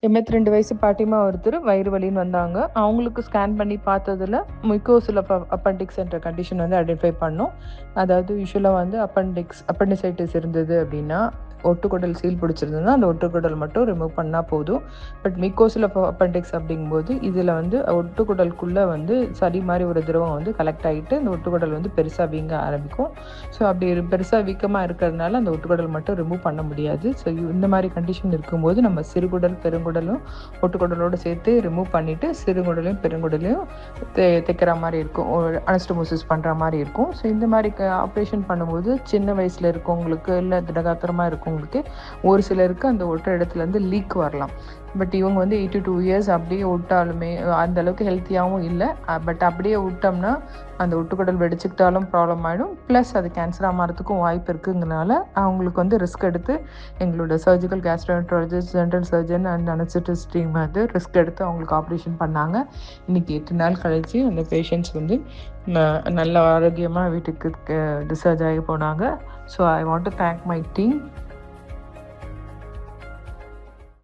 82 வயசு பாட்டிமா ஒருத்தர் வயிறு வலின்னு வந்தாங்க. அவங்களுக்கு ஸ்கேன் பண்ணி பார்த்ததுல முக்கோசில் அப்பெண்டிக்ஸ் என்ற கண்டிஷன் வந்து ஐடென்டிஃபை பண்ணோம். அதாவது யூசுவலா வந்து அப்பெண்டிசைட்டிஸ் இருந்தது அப்படின்னா, ஒட்டுக்குடல் சீல் பிடிச்சிருந்ததுன்னா, அந்த ஒட்டுக்குடல் மட்டும் ரிமூவ் பண்ணா போதும். பட் மிக்கோசில் அப்பெண்டிக்ஸ் அப்படிங்கும்போது, இதில வந்து ஒட்டுக்குடலுக்குள்ள வந்து சளி மாரி ஒரு திரவம் வந்து கலெக்ட் ஆகிட்டு, அந்த ஒட்டுக்குடல் வந்து பெருசா வீங்க ஆரம்பிக்கும். ஸோ அப்படி பெருசா வீக்கமா இருக்கிறதுனால, அந்த ஒட்டுக்குடல் மட்டும் ரிமூவ் பண்ண முடியாது. ஸோ இந்த மாரி கண்டிஷன் இருக்கும்போது, நம்ம சிறுகுடல், பெருங்குடலும் ஒட்டுக்குடலோடு சேர்த்து ரிமூவ் பண்ணிவிட்டு, சிறுகுடலையும் பெருங்குடலையும் தைக்கிற மாதிரி இருக்கும். அனஸ்டமோசிஸ் பண்ணுற மாதிரி இருக்கும். ஸோ இந்த மாதிரி ஆப்ரேஷன் பண்ணும்போது சின்ன வயசில் இருக்கவங்களுக்கு இல்லை திடகாத்திரமாக இருக்கவங்களுக்கு ஒரு சிலருக்கு அந்த ஒட்டுற இடத்துலேருந்து லீக் வரலாம். பட் இவங்க வந்து 82 இயர்ஸ் அப்படியே விட்டாலுமே அந்த அளவுக்கு ஹெல்த்தியாகவும் இல்லை. பட் அப்படியே விட்டோம்னா அந்த ஒட்டுக்குடல் வெடிச்சுக்கிட்டாலும் ப்ராப்ளம் ஆகிடும். ப்ளஸ் அது கேன்சராக மாறதுக்கும் வாய்ப்பு இருக்குங்கிறனால அவங்களுக்கு வந்து ரிஸ்க் எடுத்து எங்களோட surgical gastroenterologist, general surgeon and anaesthetist team வந்து ரிஸ்க் எடுத்து அவங்களுக்கு ஆப்ரேஷன் பண்ணாங்க. இன்றைக்கி 8 நாள் கழித்து அந்த பேஷண்ட்ஸ் வந்து நல்ல ஆரோக்கியமாக வீட்டுக்கு டிஸ்சார்ஜ் ஆகி போனாங்க. So I want to thank my team